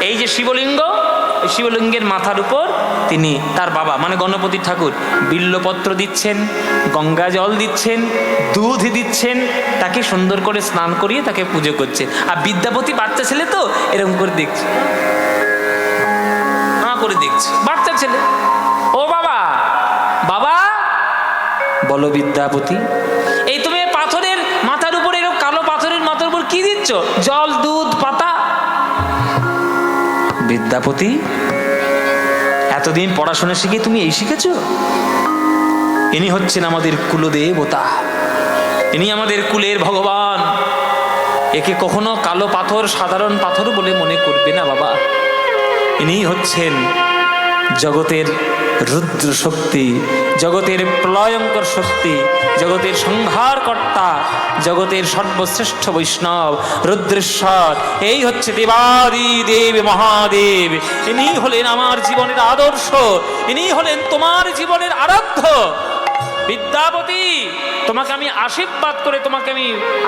এই যে শিবলিঙ্গ, শিবলিঙ্গের মাথার উপর তিনি তার বাবা মানে গণপতি ঠাকুর বিল্লপত্র দিচ্ছেন, গঙ্গা জল দিচ্ছেন, দুধ দিচ্ছেন, তাকে সুন্দর করে স্নান করিয়ে তাকে পুজো করছে। আর বিদ্যাপতি বাচ্চা ছেলে তো এরকম করে দেখছে, করে দেখছে, বাচ্চা ছেলে। ও বাবা, বাবা বলো বিদ্যাপতি, এই তুমি পাথরের মাথার উপর, এরকম কালো পাথরের মাথার উপর কি দিচ্ছ? জল, দুধ, পাতা। বিদ্যাপতি, এতদিন পড়াশোনা শিখে তুমি এই শিখেছ? ইনি হচ্ছেন আমাদের কুলদেবতা, ইনি আমাদের কুলের ভগবান। একে কখনো কালো পাথর, সাধারণ পাথর বলে মনে করবে না বাবা। ইনি হচ্ছেন জগতের রুদ্র শক্তি, জগতের প্রলয়ঙ্কর শক্তি, জগতের সংহারকর্তা, জগতের সর্বশ্রেষ্ঠ বৈষ্ণব রুদ্রেশ্বর। এই হচ্ছে দেবাদি দেব মহাদেব। ইনি হলেন আমার জীবনের আদর্শ, ইনি হলেন তোমার জীবনের আরাধ্য। বিদ্যাপতি, তোমাকে আমি আশীর্বাদ করে তোমাকে আমি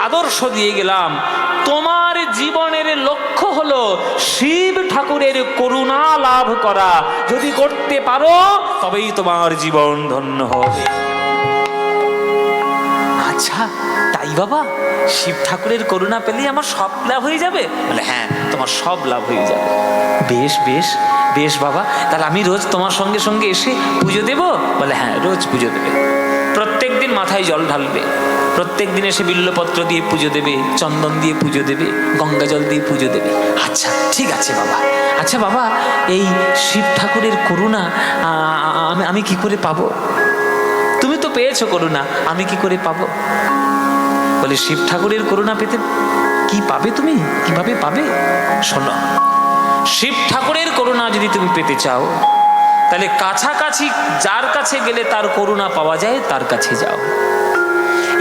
আদর্শ দিয়ে গেলাম। তোমার জীবনের লক্ষ্য হলো শিব ঠাকুরের করুণা লাভ করা। যদি করতে পারো তবেই তোমার জীবন ধন্য হবে। আচ্ছা তাই বাবা, শিব ঠাকুরের করুণা পেলেই আমার সব লাভ হয়ে যাবে? বলে হ্যাঁ, তোমার সব লাভ হয়ে যাবে। বেশ বেশ বেশ বাবা, তাহলে আমি রোজ তোমার সঙ্গে সঙ্গে এসে পুজো দেব? বলে হ্যাঁ, রোজ পুজো দেবে। প্রত্যেক দিন মাথায় জল ঢালবে, প্রত্যেক দিন এসে বিল্লপত্র দিয়ে পুজো দেবে, চন্দন দিয়ে পুজো দেবে, গঙ্গা জল দিয়ে পুজো দেবে। আচ্ছা ঠিক আছে বাবা। আচ্ছা বাবা, এই শিব ঠাকুরের করুণা আমি কি করে পাবো? তুমি তো পেয়েছো করুণা, আমি কি করে পাবো? বলে শিব ঠাকুরের করুণা পেতে কি পাবে তুমি, কিভাবে পাবে? শোনো, শিব ঠাকুরের করুণা যদি তুমি পেতে চাও তাহলে কাছাকাছি যার কাছে গেলে তার করুণা পাওয়া যায় তার কাছে যাও।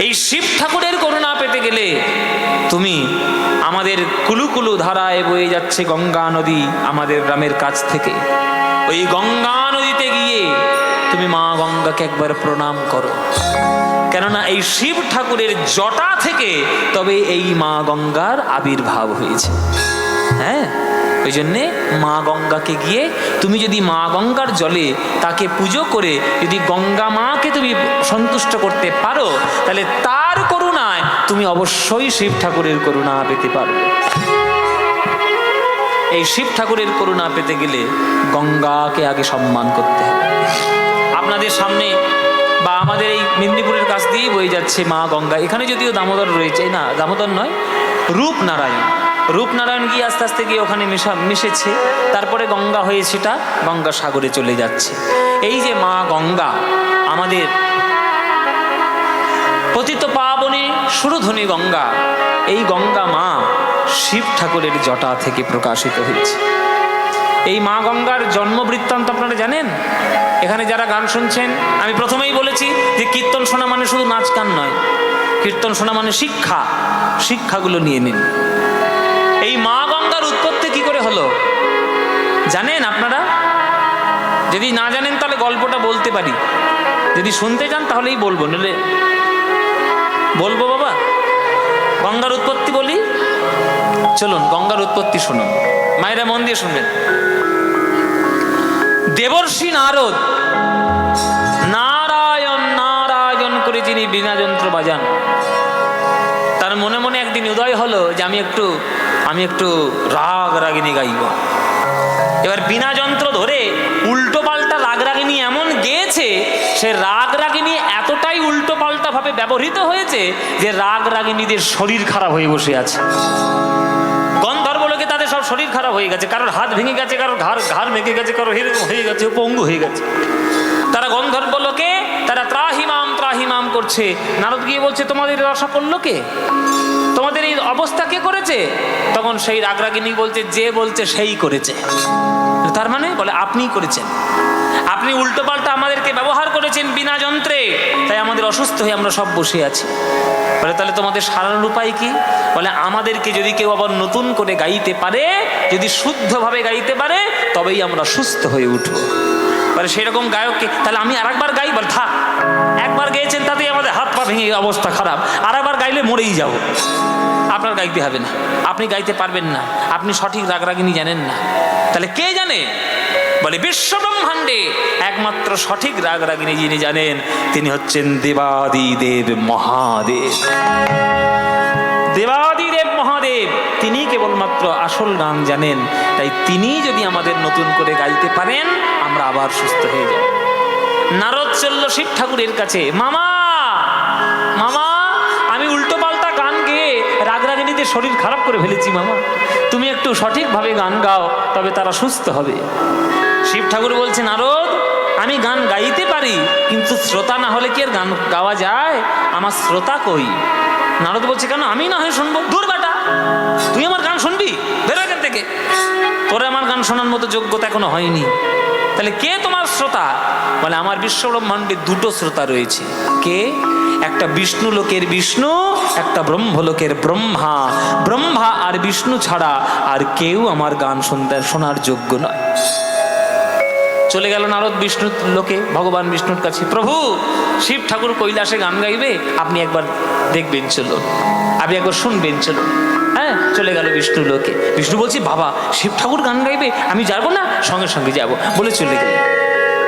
এই শিব ঠাকুরের করুণা পেতে গেলে তুমি আমাদের কুলুকুলু ধারায় বয়ে যাচ্ছে গঙ্গা নদী আমাদের গ্রামের কাছ থেকে, ওই গঙ্গা নদীতে গিয়ে তুমি মা গঙ্গাকে একবার প্রণাম করো। কেননা এই শিব ঠাকুরের জটা থেকে তবে এই মা গঙ্গার আবির্ভাব হয়েছে। হ্যাঁ, ওই জন্যে মা গঙ্গাকে গিয়ে তুমি যদি মা গঙ্গার জলে তাকে পুজো করে যদি গঙ্গা মাকে তুমি সন্তুষ্ট করতে পারো তাহলে তার করুণায় তুমি অবশ্যই শিব ঠাকুরের করুণা পেতে পারবে। এই শিব ঠাকুরের করুণা পেতে গেলে গঙ্গাকে আগে সম্মান করতে হবে। আপনাদের সামনে বা আমাদের এই মেদিনীপুরের কাছ দিয়েই বয়ে যাচ্ছে মা গঙ্গা। এখানে যদিও দামোদর রয়েছে, না দামোদর নয়, রূপনারায়ণ। রূপনারায়ণ গিয়ে আস্তে আস্তে গিয়ে ওখানে মিশেছে, তারপরে গঙ্গা হয়ে সেটা গঙ্গা সাগরে চলে যাচ্ছে। এই যে মা গঙ্গা, আমাদের পতিত পাবনী সুরধনী গঙ্গা, এই গঙ্গা মা শিব ঠাকুরের জটা থেকে প্রকাশিত হয়েছে। এই মা গঙ্গার জন্ম বৃত্তান্ত আপনারা জানেন? এখানে যারা গান শুনছেন, আমি প্রথমেই বলেছি যে কীর্তন শোনা মানে শুধু নাচ গান নয়, কীর্তন শোনা মানে শিক্ষা। শিক্ষাগুলো নিয়ে নিন। এই মা গঙ্গার উৎপত্তি কি করে হলো জানেন আপনারা? যদি না জানেন তাহলে গল্পটা বলতে পারি, যদি শুনতে চান তাহলেই বলবো, নইলে বলবো বাবা। গঙ্গার উৎপত্তি বলি, চলুন গঙ্গার উৎপত্তি শুনুন। মায়েরা মন দিয়ে শুনবেন। দেবর্ষি নারদ নারায়ণ নারায়ণ করে যিনি বীণা যন্ত্র বাজান, তার মনে মনে একদিন উদয় হলো যে আমি একটু রাগ রাগিনী গাইব। এবার বীণা যন্ত্র ধরে উল্টো পাল্টা রাগ রাগিনী এমন গেয়েছে, সে রাগ রাগিনী এতটাই উল্টো পাল্টা ভাবে ব্যবহৃত হয়েছে যে রাগ রাগিনীদের শরীর খারাপ হয়ে বসে আছে। গন্ধর্ব লোকে তাদের সব শরীর খারাপ হয়ে গেছে, কারোর হাত ভেঙে গেছে, কারোর ঘাড় ভেঙে গেছে, কারোর এরকম হয়ে গেছে, পঙ্গু হয়ে গেছে। তারা গন্ধর্ব লোকে তারা ত্রাহিমাম ত্রাহিমাম করছে। নারদ গিয়ে বলছে, তোমাদের দশা করলো কে? তোমাদের এই অবস্থা কে করেছে? তখন সেই রাগরাগিনী বলছে, যে বলছে সেই করেছে। তার মানে বলে আপনিই করেছেন, আপনি উল্টো পাল্টা আমাদেরকে ব্যবহার করেছেন বিনা যন্ত্রে, তাই আমাদের অসুস্থ হয়ে আমরা সব বসে আছি। বলে তাহলে তোমাদের সারানোর উপায় কি? বলে আমাদেরকে যদি কেউ আবার নতুন করে গাইতে পারে, যদি শুদ্ধভাবে গাইতে পারে, তবেই আমরা সুস্থ হয়ে উঠবো। বলে সেরকম গায়ককে, তাহলে আমি আরেকবার গাই? বলে থাক, একবার গেয়েছেন তাতেই আমাদের হাত পা ভেঙে অবস্থা খারাপ, আরেকবার গাইলে মরেই যাব। আপনার গাইতে হবে না, আপনি গাইতে পারবেন না, আপনি সঠিক রাগরাগিনী জানেন না। তাহলে কে জানে? বলে বিশ্ব ব্রহ্মাণ্ডে একমাত্র সঠিক রাগ রাগিনী যিনি জানেন তিনি হচ্ছেন দেবাদিদেব মহাদেব। দেবাদিদেব মহাদেব তিনি কেবলমাত্র আসল গান জানেন। তাই তিনি যদি আমাদের নতুন করে গাইতে পারেন আমরা আবার সুস্থ হয়ে যাব। নারদ চলল শিব ঠাকুরের কাছে, মামা মামা আমি উল্টো পাল্টা গান গেয়ে রাগরাগিনীদের শরীর খারাপ করে ফেলেছি মামা, তুমি একটু সঠিকভাবে গান গাও তবে তারা সুস্থ হবে। শিব ঠাকুর বলছে, নারদ আমি গান গাইতে পারি কিন্তু শ্রোতা না হলে কি আর গান গাওয়া যায়? আমার শ্রোতা কই? নারদ বলছে, কেন আমি না হয় শুনবো? দূর বেটা, তুই আমার গান শুনবি? বেরো এখান থেকে, তোরে আমার গান শোনার মতো যোগ্যতা এখনো হয়নি। তাহলে কে তোমার শ্রোতা? বলে আমার বিশ্ব ব্রহ্মাণ্ডে দুটো শ্রোতা রয়েছে। কে? একটা বিষ্ণু লোকের বিষ্ণু, একটা ব্রহ্মলোকের ব্রহ্মা। ব্রহ্মা আর বিষ্ণু ছাড়া আর কেউ আমার গান শোনার যোগ্য নয়। চলে গেল নারদ বিষ্ণু লোকে, ভগবান বিষ্ণুর কাছে, প্রভু শিব ঠাকুর কৈলাসে গান গাইবে, আপনি একবার দেখবেন চলুন, আপনি একবার শুনবেন চলুন। হ্যাঁ, চলে গেল বিষ্ণু লোকে। বিষ্ণু বলছি, বাবা শিব ঠাকুর গান গাইবে, আমি যাবো না? সঙ্গে সঙ্গে যাব বলে চলে গেলেন।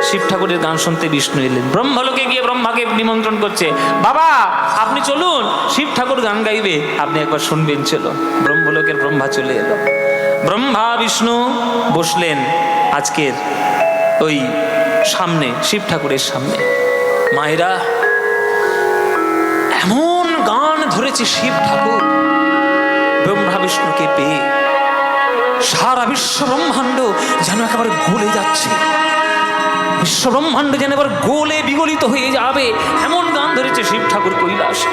শিব ঠাকুরের গান শুনতে বিষ্ণু এলেন। ব্রহ্মলোকে গিয়ে ব্রহ্মাকে নিমন্ত্রণ করছে, বাবা আপনি চলুন, শিব ঠাকুর গান গাইবে, আপনি একবার শুনবেন চলুন। ব্রহ্মলোকের ব্রহ্মা চলে এলো। ব্রহ্মা বিষ্ণু বসলেন আজকের ওই সামনে, শিব ঠাকুরের সামনে। মায়েরা, এমন গান ধরেছে শিব ঠাকুর ব্রহ্মা বিষ্ণুকে পেয়ে, সারা বিশ্ব ব্রহ্মাণ্ড যেন একেবারে গলে যাচ্ছে, বিশ্ব ব্রহ্মাণ্ড যেন এবার গোলে বিগলিত হয়ে যাবে, এমন গান ধরেছে শিব ঠাকুর কৈলাসে।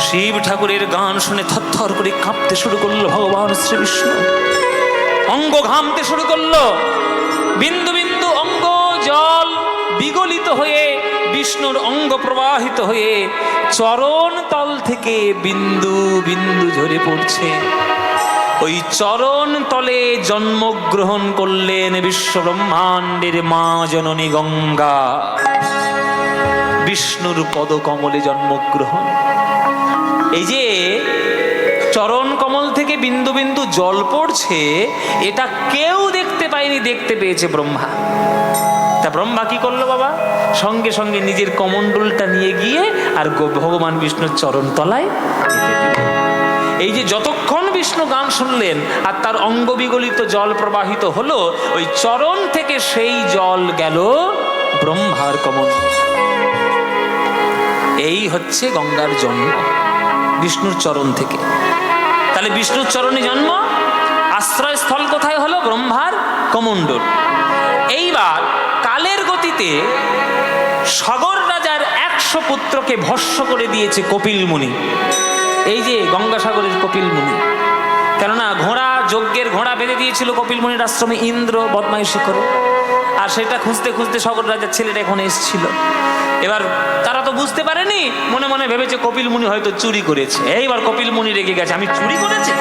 শিব ঠাকুরের গান শুনে থরথর করে কাঁপতে শুরু করলো ভগবান শ্রী বিষ্ণু, অঙ্গ ঘামতে শুরু করলো, বিন্দু বিন্দু অঙ্গ জল বিগলিত হয়ে বিষ্ণুর অঙ্গ প্রবাহিত হয়ে চরণ তল থেকে বিন্দু বিন্দু ঝরে পড়ছে। ওই চরণ তলে জন্মগ্রহণ করলেন বিশ্ব ব্রহ্মাণ্ডের মা জননী গঙ্গা। বিষ্ণুর পদকমলে জন্মগ্রহণ। এই যে চরণ কমল থেকে বিন্দু বিন্দু জল পড়ছে, এটা কেউ দেখতে পায়নি, দেখতে পেয়েছে ব্রহ্মা। তা ব্রহ্মা কি করলো বাবা? সঙ্গে সঙ্গে নিজের কমণ্ডলটা নিয়ে গিয়ে আর ভগবান বিষ্ণুর চরণ তলায় যেতে দিল। এই যে যতক্ষণ বিষ্ণু গান শুনলেন আর তার অঙ্গ বিগলিত জল প্রবাহিত হলো, ওই চরণ থেকে সেই জল গেল ব্রহ্মার কমণ্ডল। এই হচ্ছে গঙ্গার জন্ম, বিষ্ণুর চরণ থেকে। তাহলে বিষ্ণুর চরণে জন্ম, আশ্রয়স্থল কোথায় হলো? ব্রহ্মার কমণ্ডল। এইবার কালের গতিতে সগর রাজার 100 পুত্রকে ভস্ম করে দিয়েছে কপিল মুনি। এই যে গঙ্গাসাগরের কপিল মুনি, কেননা ঘোড়া, যজ্ঞের ঘোড়া বেঁধে দিয়েছিল কপিল মুনির আশ্রমে ইন্দ্র বদমাইশি করে, আর সেটা খুঁজতে খুঁজতে সগর রাজার ছেলেটা এখন এসেছিল। এবার তারা তো বুঝতে পারেনি, মনে মনে ভেবেছে কপিল মুনি হয়তো চুরি করেছে। এইবার কপিল মুনি রেগে গেছে, আমি চুরি করেছি?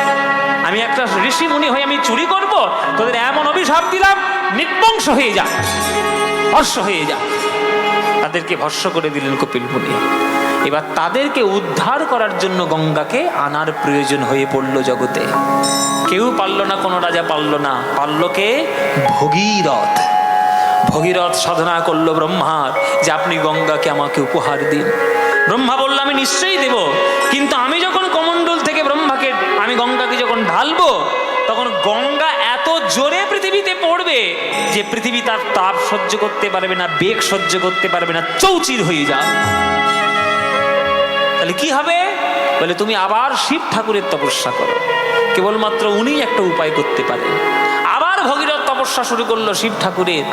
আমি একটা ঋষি মুনি হয়ে আমি চুরি করব? তোদের এমন অভিশাপ দিলাম, নির্বংশ হয়ে যা, ভস্ম হয়ে যা। তাদেরকে ভস্ম করে দিলেন কপিল মুনি। এবার তাদেরকে উদ্ধার করার জন্য গঙ্গাকে আনার প্রয়োজন হয়ে পড়ল জগতে। কেউ পারল না, কোনো রাজা পারল না, পারল কে? ভগীরথ। ভগীরথ সাধনা করলো ব্রহ্মার যে আপনি গঙ্গাকে আমাকে উপহার দিন। ব্রহ্মা বলল আমি নিশ্চয়ই দেব, কিন্তু আমি যখন কমণ্ডল থেকে ব্রহ্মাকে, আমি গঙ্গাকে যখন ঢালবো, তখন গঙ্গা এত জোরে পৃথিবীতে পড়বে যে পৃথিবী তার তাপ সহ্য করতে পারবে না, বেগ সহ্য করতে পারবে না, চৌচির হয়ে যাবে। তাহলে কি হবে? বলে তুমি আবার শিব ঠাকুরের তপস্যা করো, কেবলমাত্র উনি একটা উপায় করতে পারেন। আবার ভগীরথ তপস্যা শুরু করলো শিব ঠাকুরের।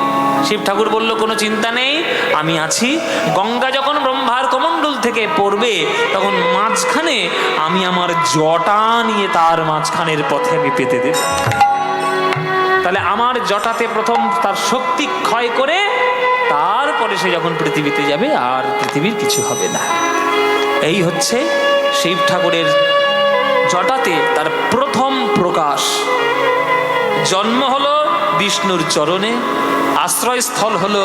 শিব ঠাকুর বলল কোনো চিন্তা নেই, আমি আছি। গঙ্গা যখন ব্রহ্মার কমণ্ডল থেকে পড়বে, তখন মাঝখানে আমি আমার জটা নিয়ে তার মাঝখানের পথে আমি পেতে দেব। তাহলে আমার জটাতে প্রথম তার শক্তি ক্ষয় করে তারপরে সে যখন পৃথিবীতে যাবে আর পৃথিবীর কিছু হবে না। এই হচ্ছে শিব ঠাকুরের জটাতে তার প্রথম প্রকাশ। জন্ম হলো বিষ্ণুর চরণে, আশ্রয়স্থল হলো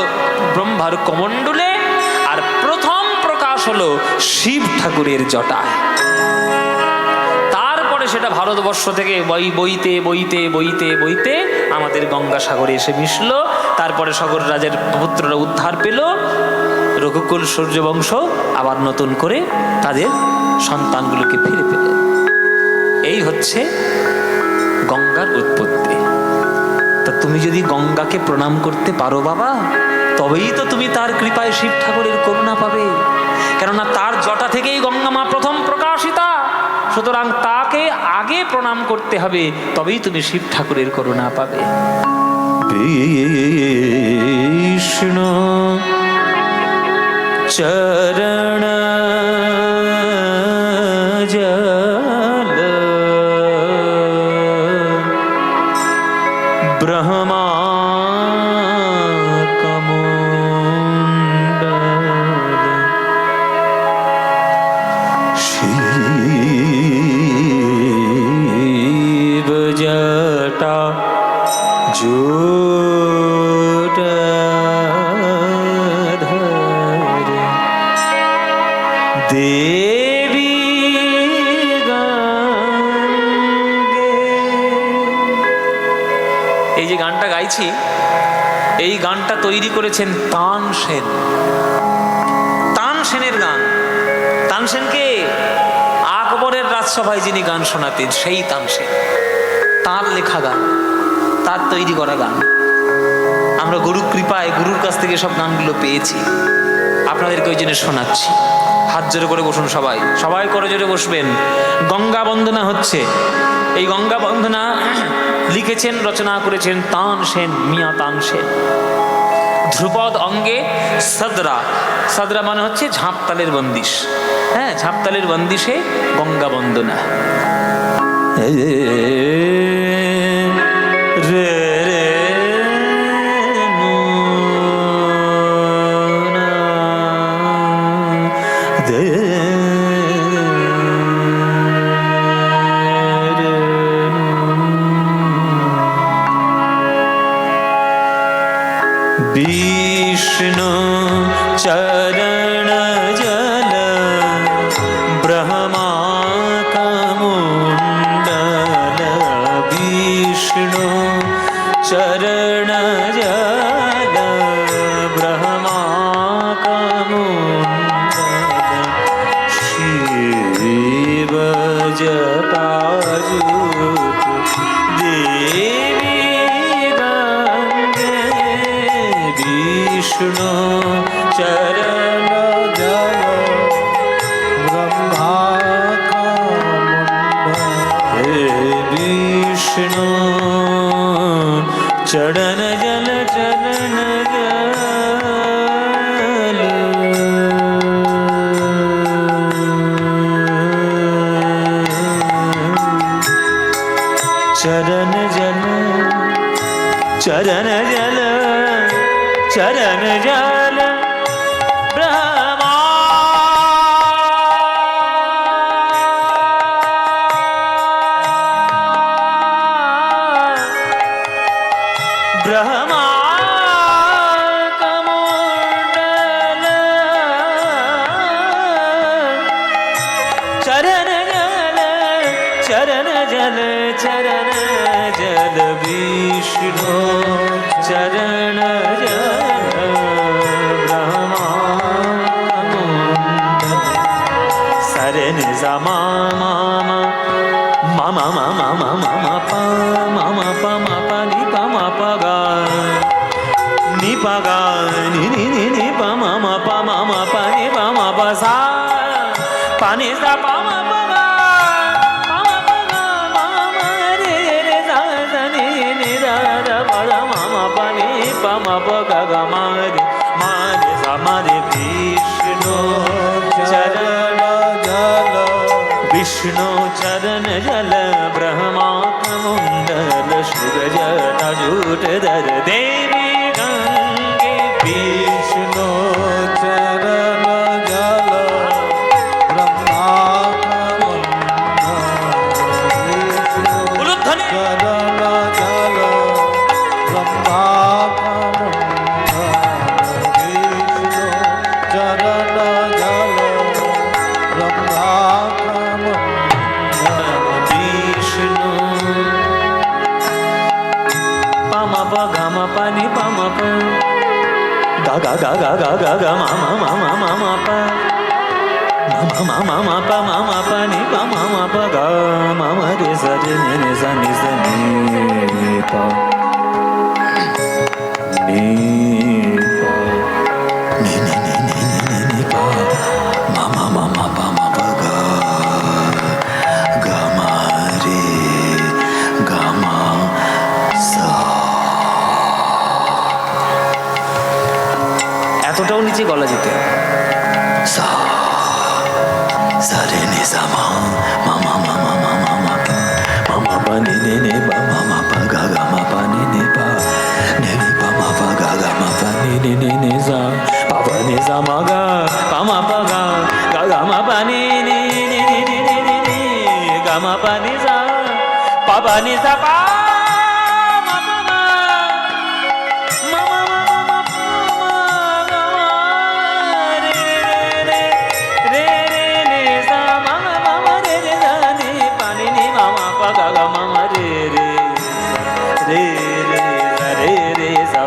ব্রহ্মার কমণ্ডলে, আর প্রথম প্রকাশ হলো শিব ঠাকুরের জটায়। তারপরে সেটা ভারতবর্ষ থেকে বইতে বইতে বইতে বইতে আমাদের গঙ্গাসাগরে এসে মিশলো। তারপরে সগর রাজের পুত্ররা উদ্ধার পেল, রঘুকুল সূর্যবংশ আবার নতুন করে তাদের সন্তানগুলোকে ফিরে পেল। এই হচ্ছে গঙ্গার উৎপত্তি। তা তুমি যদি গঙ্গাকে প্রণাম করতে পারো বাবা, তবেই তো তুমি তার কৃপায় শিব ঠাকুরের করুণা পাবে। কেননা তার জটা থেকেই গঙ্গা মা প্রথম প্রকাশিতা, সুতরাং তাকে আগে প্রণাম করতে হবে, তবেই তুমি শিব ঠাকুরের করুণা পাবে। বিষ্ণু চরণ জল ব্রহ্মা কমণ্ডল শিব জটা জূটধর দেবী গঙ্গে। এই যে গানটা গাইছি, এই গানটা তৈরি করেছেন তানসেন। তানসেনের গান। তানসেনকে আকবরের রাজসভায় যিনি গান শোনাতেন সেই তানসেন, তার লেখা গান, তার তৈরি করা গান। আমরা গুরু কৃপায় গুরুর কাছ থেকে সব গানগুলো পেয়েছি, আপনাদেরকে ওই জন্য শোনাচ্ছি। হাত জোরে করে বসুন, সবাই সবাই করে জোরে বসবেন। গঙ্গা বন্দনা হচ্ছে। এই গঙ্গা বন্দনা লিখেছেন, রচনা করেছেন তানসেন, মিয়া তানসেন। ধ্রুপদ অঙ্গে সদরা, সদরা মানে হচ্ছে ঝাঁপতালের বন্দিশ। হ্যাঁ, ঝাঁপতালের বন্দিশে গঙ্গা বন্দনা। রে রে বিষ্ণু চরণ জল ব্রহ্মা কমণ্ডল। বিষ্ণু চরণ জল ব্রহ্মা কমণ্ডল শিব জটা জূট দেবী গঙ্গে। বিষ্ণু চরণ জল ব্রহ্মা কমণ্ডল। বিষ্ণু চরণ জল চরণ জল চরণ জল চরণ জল চরণ জল ব্রহ্মা ব্রহ্মা কমণ্ডল চরণ জল চরণ জল চরণ জল। বিষ্ণু চরণ জল ব্রহ্মা কমণ্ডল। সরণ জমা মামা মামা মামা মামা পা মামা পা মা পা নি পা মা পা গা নি পা গা নি নি নি নি পা মামা পা মামা পা নি পা মা পা সা পা নি সা পা মা পা গা মামা পা গা মামা রে রে সা সা নি নি রা রা পা রা মামা পা নি পা মা পা গা গা মা রে সা মা রে। বিষ্ণু চরণ জল विष्णु चरण जल ब्रह्मा कमंडल शिव जटा जूटधर देवी गंगे विष्णु चरण जल ब्रह्मा कमंडल चरण जल ब्रह्मा कमंडल विष्णु चरण जल ब्रह्मा कमंडल মা পা গা মা পা নি পা মা পা গা গা গা গা গা গা গা মা মা মা মা মা মা পা মা মা মা পা মা মা পা নি পা মা মা পা গা মা মা রে সা রে নে সা নি সা নি পা নি পা নি নি নি নি নি পা মা মা মা মা পা মা পা গা গা মা রে গা মা সা। এতটাও নিচে গলা যেতে সা সা রে নে সা মা মা মা মা মা মা মা মা পা মা মা পা নে নে নে পা মা মা পা গা গা মা পা নে নে পা নে নে পা মা পা গা গা মা পা নে নে নে নে সা পা পা নে সা মা গা পা মা পা গা গা গা মা পা নে নে নে নে নে নে নে নে গা মা পা নে সা পা পা নে সা পা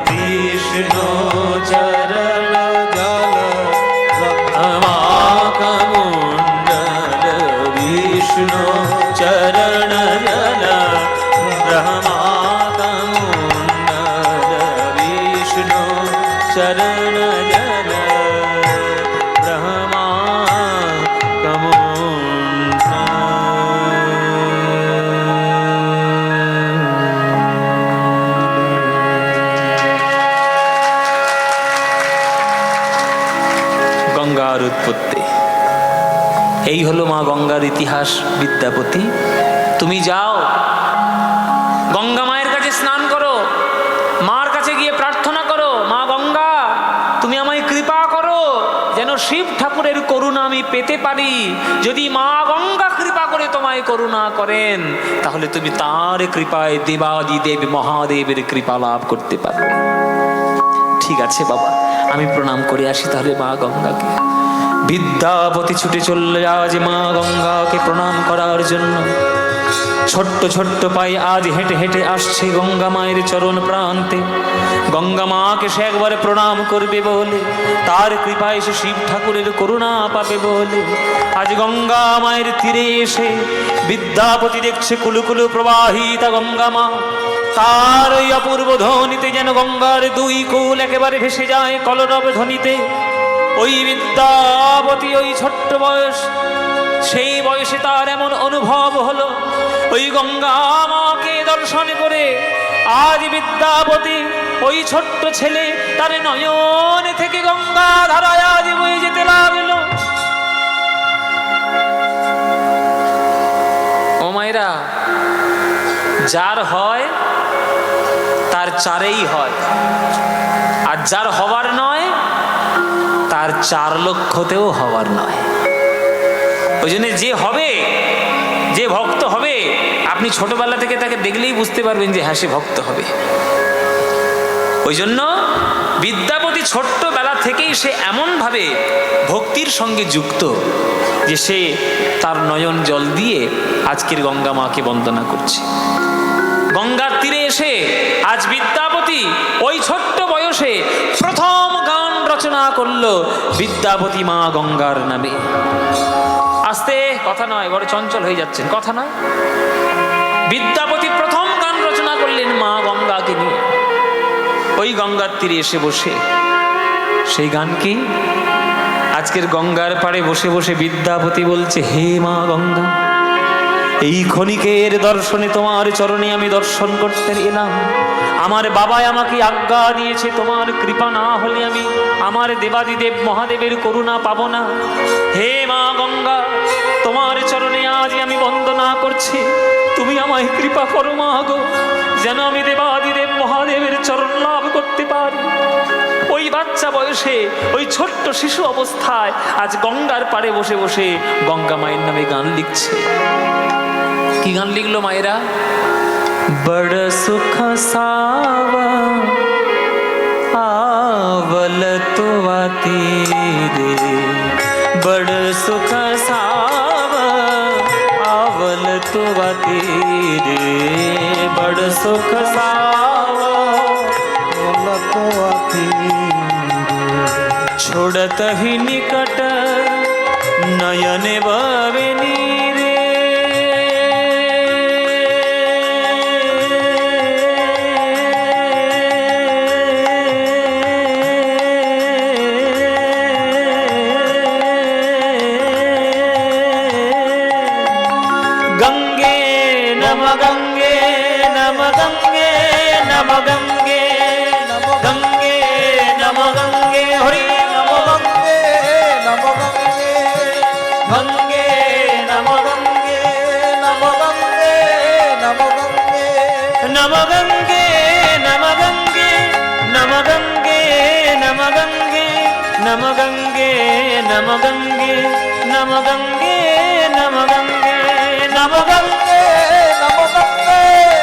विष्णु चरण जल ब्रह्माकमुंडल विष्णु चरण जल ब्रह्माकमुंडल विष्णु चरण जल গঙ্গার উৎপত্তি। এই হলো মা গঙ্গার ইতিহাস। বিদ্যাপতি, তুমি যাও গঙ্গা মায়ের কাছে স্নান করো, মার কাছে গিয়ে প্রার্থনা করো, মা গঙ্গা তুমি আমায় কৃপা করো যেন শিব ঠাকুরের করুণা আমি পেতে পারি। যদি মা গঙ্গা কৃপা করে তোমায় করুণা করেন তাহলে তুমি তার কৃপায় দেবাদিদেব মহাদেবের কৃপা লাভ করতে পারবে। ঠিক আছে বাবা, আমি প্রণাম করে আসি তাহলে মা গঙ্গাকে। বিদ্যাপতি ছুটে চললে আজ মা গঙ্গাকে প্রণাম করার জন্য। ছোট্ট ছোট্ট পায়ে আজ হেঁটে হেঁটে আসছে গঙ্গা মায়ের চরণ প্রান্তে। গঙ্গা মাকে সে একবারে প্রণাম করবে বলে, তার কৃপায় সে শিব ঠাকুরের করুণা পাবে বলে আজ গঙ্গা মায়ের তীরে এসে বিদ্যাপতি দেখছে কুলুকুলু প্রবাহিতা গঙ্গা মা। তার ওই অপূর্ব ধ্বনিতে যেন গঙ্গার দুই কুল একেবারে ভেসে যায় কলরব ধ্বনিতে। ওই বিদ্যাপতি ওই ছোট্ট বয়স, সেই বয়সে তার এমন অনুভব হলো ওই গঙ্গা মাকে দর্শন করে আজ বিদ্যাপতি ওই ছোট্ট ছেলে, তার নয়ন থেকে গঙ্গা ধারায় আজ বয়ে যেতে লাগলো। ও মায়েরা, যার হয় তার চারেই হয়, আর যার হবার নয় তার 4 লক্ষতেও হবার নয়। ওই জন্য যে হবে, যে ভক্ত হবে, আপনি ছোটবেলা থেকে তাকে দেখলেই বুঝতে পারবেন যে হ্যাঁ সে ভক্ত হবে। ওই জন্য বিদ্যাপতি ছোট্টবেলা থেকেই সে এমনভাবে ভক্তির সঙ্গে যুক্ত যে সে তার নয়ন জল দিয়ে আজকের গঙ্গা মাকে বন্দনা করছে। গঙ্গার তীরে এসে আজ বিদ্যাপতি ওই ছোট্ট বয়সে প্রথম গান রচনা করলো বিদ্যাপতি মা গঙ্গার নামে। আস্তে, কথা নয়, বড় চঞ্চল হয়ে যাচ্ছেন, কথা নয়। বিদ্যাপতি প্রথম গান রচনা করলেন মা গঙ্গাকে নিয়ে। ওই গঙ্গার তীরে এসে বসে সেই গান কি? আজকের গঙ্গার পাড়ে বসে বসে বিদ্যাপতি বলছে, হে মা গঙ্গা, এই ক্ষণিকের দর্শনে তোমার চরণে আমি দর্শন করতে এলাম। আমার বাবাই আমাকে আজ্ঞা দিয়েছে, তোমার কৃপা না হলে আমি আমার দেবাদিদেব মহাদেবের করুণা পাবো না। হে মা গঙ্গা, তোমার চরণে আজ আমি বন্দনা করছি, তুমি আমায় কৃপা করো মা গো, যেন আমি দেবাদিদেব মহাদেবের চরণ লাভ করতে পারি। ওই বাচ্চা বয়সে, ওই ছোট্ট শিশু অবস্থায় আজ গঙ্গার পাড়ে বসে বসে গঙ্গা মায়ের নামে গান লিখছে। কি গান লিখলো মায়েরা? বড় সুখ সাবা आवल तुवा तीरे, बड़ सुख सावा आवल तुवा तीरे, बड़ सुख सावा मतवाती छोड़त ही निकट नयन बावे नीरे गंगे नम गंगे नम गंगे नम गंगे गंगे नम गंगे हरि नम गंगे नम गंगे गंगे नम गंगे नम गंगे नम गंगे नम गंगे नम गंगे नम गंगे नम गंगे नम गंगे नम गंगे नम गंगे नम गंगे नम गंगे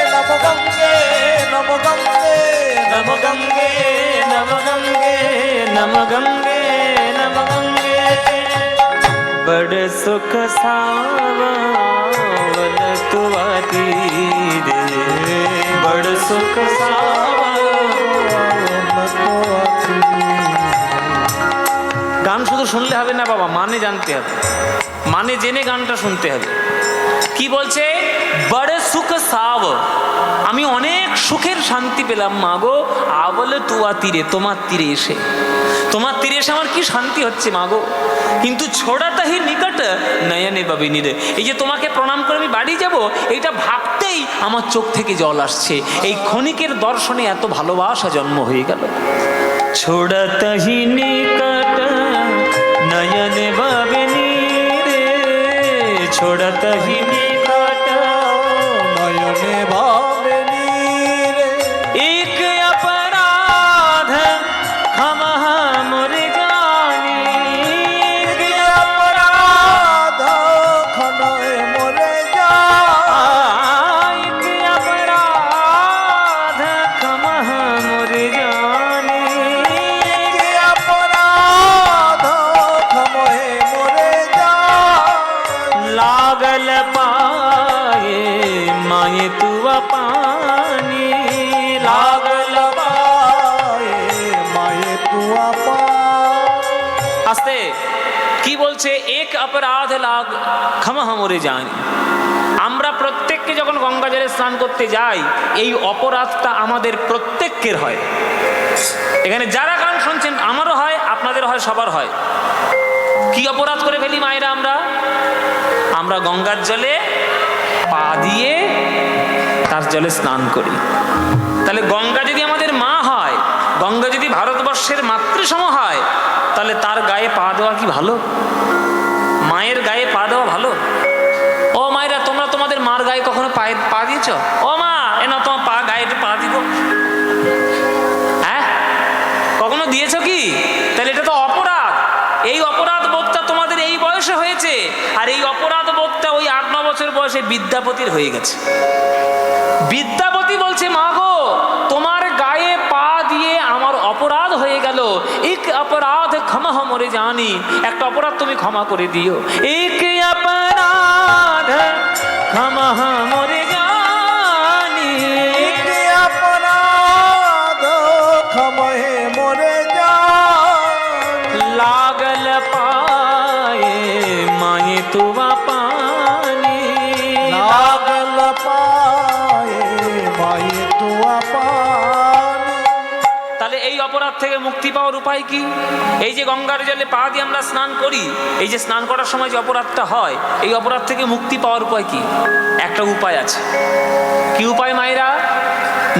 नम गंगे नम गंगे नम गंगे नम गंगे नम गंगे नम गंगे नम गंगे बड़ सुख सावन तुआ तीरे बड़ सुख सावन मतवाती গান শুধু শুনলে হবে না বাবা, মানে জানতে হবে, মানে জেনে গানটা শুনতে হবে। কি বলছে? বড় সুখ সাব, আমি অনেক সুখের শান্তি পেলাম মা গো, আবলে তুয়া তীরে, তোমার তীরে এসে, তোমার তীরে এসে আমার কি শান্তি হচ্ছে মা গো। কিন্তু ছোড়াতাহি নিকট নয়নে বাবিনী রে, এই যে তোমাকে প্রণাম করে আমি বাড়ি যাব, এইটা ভাবতেই আমার চোখ থেকে জল আসছে। এই ক্ষণিকের দর্শনে এত ভালোবাসা জন্ম হয়ে গেল। ছোড়াতাহি নিকট নয়ন বাবিনী রে, ছোড়াতাহি নিকট नयने भावनी रे एक अपराध क्षमा मोर जानी, एक अपराध खनय मोरे जा एक अपराध क्षमा मोर जानी, अपराध खमय मोरे जा लागल पाए माये तुआ पानी, लागल पाए माये तुआ पा আস্তে কি বলছে? এক অপরাধ লাগ ক্ষমা মরে জানি। আমরা প্রত্যেককে যখন গঙ্গা জলে স্নান করতে যাই, এই অপরাধটা আমাদের প্রত্যেকের হয়। এখানে যারা গান শুনছেন আমারও হয়, আপনাদের হয়, সবার হয়। কি অপরাধ করে ফেলি মায়েরা? আমরা গঙ্গার জলে পা দিয়ে তার জলে স্নান করি। তাহলে গঙ্গা যদি আমাদের মা হয়, গঙ্গা যদি ভারতবর্ষের মাতৃসম হয়, তাহলে তার গায়ে পা দেওয়া কি ভালো? মায়ের গায়ে পা দেওয়া ভালো? ও মায়েরা, তোমরা তোমাদের মার গায়ে কখনো পা দিয়েছ? ও মা, এনা তোমার পা গায়ে একটু পা দিব, হ্যাঁ কখনো দিয়েছ কি? তাহলে এটা তো অপরাধ। এই অপরাধ বোধটা তোমাদের এই বয়সে হয়েছে, আর এই অপরাধ বোধটা ওই 8-9 বছর বয়সে বিদ্যাপতির হয়ে গেছে। বিদ্যাপতি বলছে, মা গো, তোমার গায়ে পা দিয়ে আমার অপরাধ হয়ে গেল, এক অপরাধ ক্ষমা মরে জানি, একটা অপরাধ তুমি ক্ষমা করে দিও। এক অপরাধ ক্ষমা মরে জানি, अपराध खमय मोरे जा लागल पाए माये तुआ पानी, लागल पाए माये तुआ पानी তাহলে এই অপরাধ থেকে মুক্তি পাওয়ার উপায় কি? এই যে গঙ্গার জলে পা দিয়ে আমরা স্নান করি, এই যে স্নান করার সময় যে অপরাধটা হয়, এই অপরাধ থেকে মুক্তি পাওয়ার উপায় কি? একটা উপায় আছে। কি উপায় মায়েরা?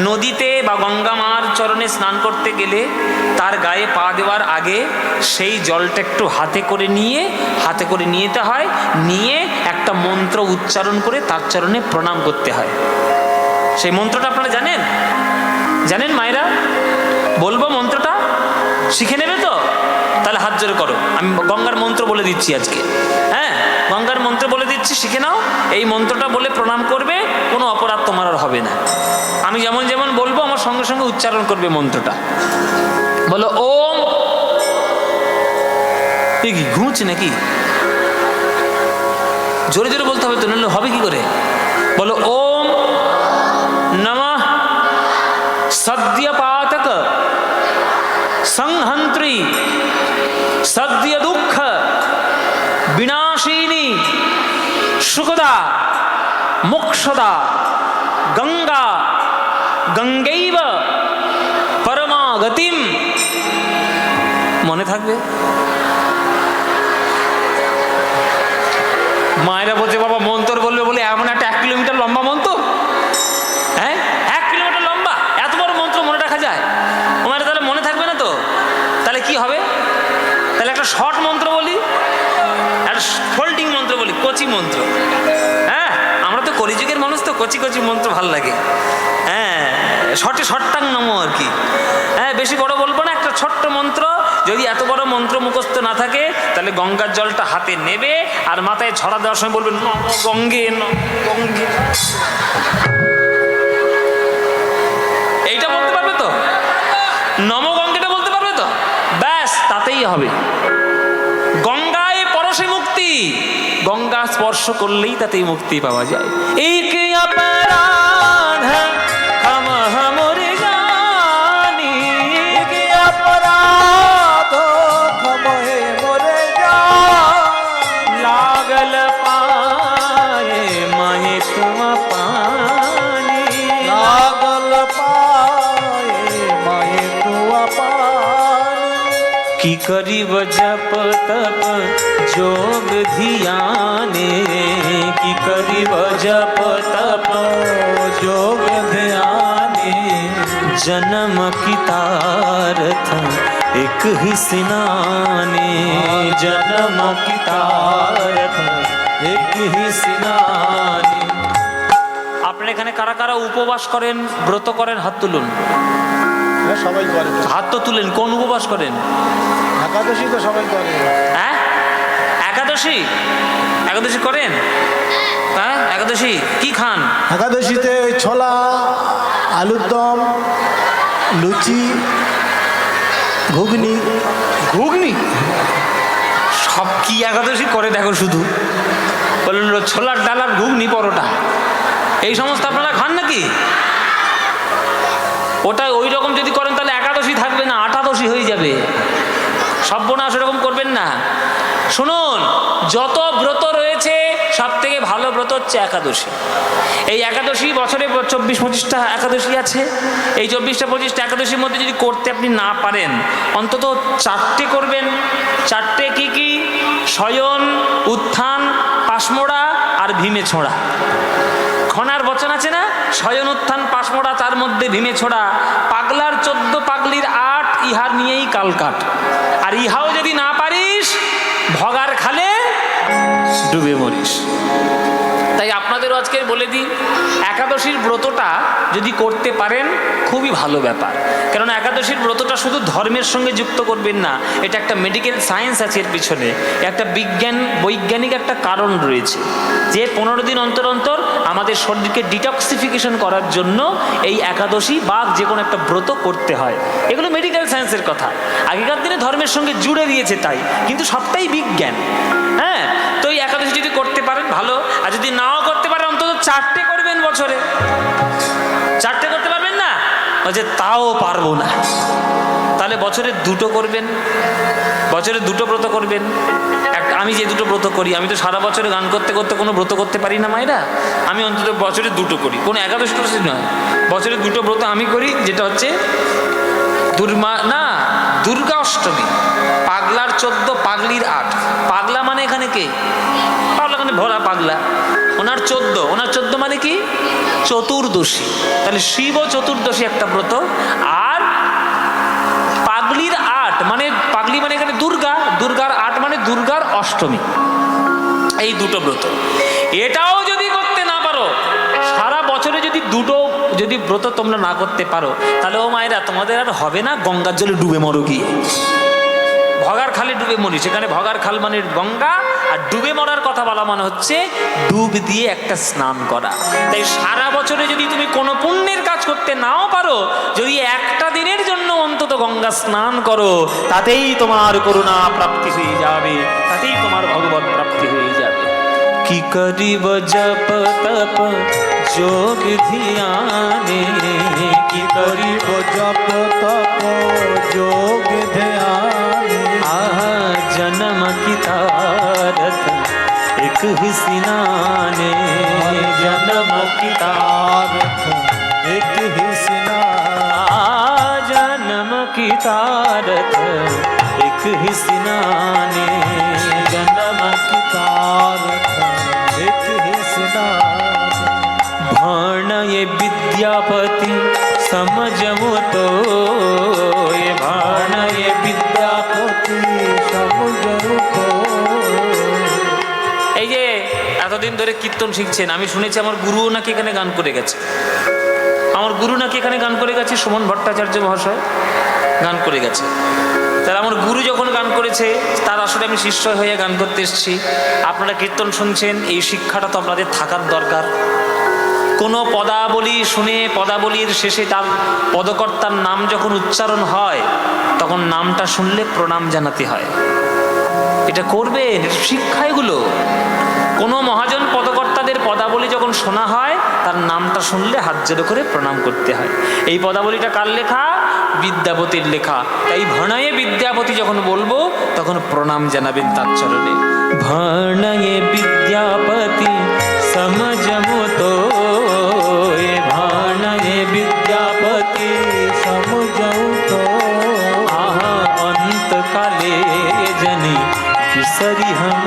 নদীতে বা গঙ্গা মার চরণে স্নান করতে গেলে তার গায়ে পা দেওয়ার আগে সেই জলটা একটু হাতে করে নিয়ে যেতে হয়, নিয়ে একটা মন্ত্র উচ্চারণ করে তার চরণে প্রণাম করতে হয়। সেই মন্ত্রটা আপনারা জানেন? জানেন মায়েরা? বলবো মন্ত্রটা, শিখে নেবে তো? তাহলে হাত জোরে করো, আমি গঙ্গার মন্ত্র বলে দিচ্ছি আজকে। হ্যাঁ, গঙ্গার মন্ত্র বলে দিচ্ছি, শিখে নাও। এই মন্ত্রটা বলে প্রণাম করবে, কোনো অপরাধ তোমার আর হবে না। আমি যেমন যেমন বলবো আমার সঙ্গে সঙ্গে উচ্চারণ করবে মন্ত্রটা। বলো ওম, কি ঘুমছে নাকি? জোরে জোরে বলতে হবে তো, নাহলে হবে কি করে? বলো ওম নমঃ সদ্যপাতক সংহন্ত্রী সদ্য দুঃখ বিনাশিনী সুখদা মোক্ষদা গঙ্গা গঙ্গৈব পরমাগতিম। মনে থাকবে? মায়েরা বলছে বাবা মন্ত্র বলবে বলে এমন একটা 1 কিলোমিটার লম্বা মন্ত্র, হ্যাঁ 1 কিলোমিটার লম্বা এত বড় মন্ত্র মনে রাখা যায়? ও মায়েরা তাহলে মনে থাকবে না তো? তাহলে কি হবে? তাহলে একটা শর্ট মন্ত্র বলি, একটা ফোল্ডিং মন্ত্র বলি, কচি মন্ত্র। হ্যাঁ আমরা তো কলিযুগের মানুষ, তো কচি কচি মন্ত্র ভাল লাগে। হ্যাঁ শর্টে শর্টাং নমো আর কি। হ্যাঁ বেশি বড় বলবো না, একটা ছোট্ট মন্ত্র। যদি এত বড় মন্ত্র মুখস্থ না থাকে তাহলে গঙ্গার জলটা হাতে নেবে আর মাথায় ছড়া দেওয়ার সময় বলবে নম গঙ্গে নম গঙ্গে। এইটা বলতে পারবে তো? নম গঙ্গেটা বলতে পারবে তো? ব্যাস তাতেই হবে। গঙ্গায় পরশে মুক্তি, গঙ্গা স্পর্শ করলেই তাতেই মুক্তি পাওয়া যায়। এক অপরাধ हम हमर जानी, एक अपराध खमहे मोरे जान। लागल पाए माहे तुम पानी, लागल पाए माये तुआ पानी। की करीब जप तप जोग ध्याने, की करीब जप तप जोग ध्याने। जन्म की तारथ एक ही स्नाने, जन्म की तारथ एक ही स्नाने। আপনারা এখানে কারা কারা উপবাস করেন, ব্রত করেন? হাত তুলুন। সবাই করে, হাত তো তুলেন। কোন উপবাস করেন? একাদশী তো সবাই করে। হ্যাঁ একাদশী, একাদশী করেন? হ্যাঁ একাদশী কি খান? একাদশীতে ওই ছোলা, আলুর দম, লুচি, ঘুগনি। ঘুগনি? সব কি একাদশী করে দেখো, শুধু বলল ছোলার ডাল আর ঘুগনি পরোটা, এই সমস্ত আপনারা খান নাকি? ওটা ওই রকম যদি করেন তাহলে একাদশী থাকবে না, 88 হয়ে যাবে। সর্বনাশ এরকম করবেন না। শুনুন, যত ব্রত রয়েছে সব থেকে ভালো ব্রত হচ্ছে একাদশী। এই একাদশী বছরে 24-25টা একাদশী আছে। এই 24-25টা একাদশীর মধ্যে যদি করতে আপনি না পারেন, অন্তত 4টে করবেন। 4টে কি কি? শয়ন, উত্থান, পাশমোড়া আর ভীমে ছোঁড়া। খনার বচন আছে না, শয়ন উত্থান পাশমোড়া, তার মধ্যে ভীমে ছোড়া। পাগলার 14 পাগলির 8, ইহার নিয়েই কাল কাট। আর ইহাও যদি না পারিস ভগার খালে ডুবে মরিস। তাই আপনাদেরও আজকে বলে দিই, একাদশীর ব্রতটা যদি করতে পারেন খুবই ভালো ব্যাপার। কারণ একাদশীর ব্রতটা শুধু ধর্মের সঙ্গে যুক্ত করবেন না, এটা একটা মেডিকেল সায়েন্স আছে এর পিছনে, একটা বৈজ্ঞানিক একটা কারণ রয়েছে যে 15 দিন অন্তর অন্তর আমাদের শরীরকে ডিটক্সিফিকেশন করার জন্য এই একাদশী বা যে কোনো একটা ব্রত করতে হয়। এগুলো মেডিকেল সায়েন্সের কথা, আগেকার দিনে ধর্মের সঙ্গে জুড়ে দিয়েছে তাই, কিন্তু সবটাই বিজ্ঞান। হ্যাঁ তো এই একাদশী যদি করতে পারেন ভালো, আর যদি নাও করতে পারেন অন্তত 4টে করবেন বছরে। 4টে করতে পারবেন না? যে তাও পারবো না, তাহলে বছরে 2টো করবেন, বছরে 2টো ব্রত করবেন। আমি যে 2টো ব্রত করি, আমি তো সারা বছরে গান করতে করতে কোনো ব্রত করতে পারি না মায়েরা, আমি অন্তত বছরে 2টো করি, কোনো একাদশী নয়, বছরে 2টো ব্রত আমি করি। যেটা হচ্ছে দুর্গা অষ্টমী, পাগলার 14 পাগলির 8। পাগলা মানে এখানে কে? পাগলা মানে ভোলা পাগলা, ওনার 14 মানে কি? চতুর্দশী। তাহলে শিব চতুর্দশী একটা ব্রত। আর পাগলির 8 মানে, পাগলি মানে এখানে দুর্গা, দুর্গার 8 মানে দুর্গার অষ্টমী। এই 2টো ব্রত। এটাও যদি করতে না পারো, সারা বছরে যদি 2টো যদি ব্রত তোমরা না করতে পারো, তাহলে ও মায়েরা তোমাদের আর হবে না গঙ্গার জলে ডুবে মরো গিয়ে। ভগার খালে ডুবে মরি, সেখানে ভগার খাল মানে গঙ্গা, আর ডুবে মরার কথা বলা মানে হচ্ছে ডুব দিয়ে একটা স্নান করা। তাই সারা বছরে যদি তুমি কোনো পুণ্যের কাজ করতে নাও পারো, যদি একটা দিনের জন্য অন্তত গঙ্গা স্নান করো, তাতেই তোমার করুণা প্রাপ্তি হয়ে যাবে, তাতেই তোমার ভগবত প্রাপ্তি হয়ে যাবে। কি করিব জপ তপ যোগ ধ্যানে, কি করিব জপ তপ যোগ एक ही सिनाने जन्म की तारक एक ही स्नान जन्म की तारक एक ही सिनाने जन्म की तारक एक ही स्नान भाण ये विद्यापति समझमो तो ये भाण ये विद्यापति সমুদ্র এই যে এতদিন ধরে কীর্তন শিখছেন, আমি শুনেছি আমার গুরুও নাকি এখানে গান করে গেছে। আমার গুরু নাকি এখানে গান করে গেছে, সুমন ভট্টাচার্য মহাশয় গান করে গেছে। তাহলে আমার গুরু যখন গান করেছে তার আসলে আমি শিষ্য হয়ে গান করতে এসেছি। আপনারা কীর্তন শুনছেন, এই শিক্ষাটা তো আপনাদের থাকার দরকার। কোনো পদাবলী শুনে পদাবলীর শেষে তার পদকর্তার নাম যখন উচ্চারণ হয় তখন নামটা শুনলে প্রণাম জানাতে হয়। এটা করবেন, এটা শিক্ষা এগুলো। কোনো মহাজন পদকর্তাদের পদাবলী যখন শোনা হয় তার নামটা শুনলে হাত জোড়ো করে প্রণাম করতে হয়। এই পদাবলীটা কার লেখা? বিদ্যাপতির লেখা। তাই ভাণায়ে বিদ্যাপতি যখন বলবো তখন প্রণাম জানাবেন তার চরণে। ভাণায়ে বিদ্যাপতি সমঝমো তো ভাণায়ে বিদ্যাপতি সমুদ্র আহা অন্তকালে জনি বিসরি হম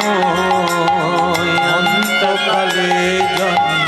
অন্তকালে জনি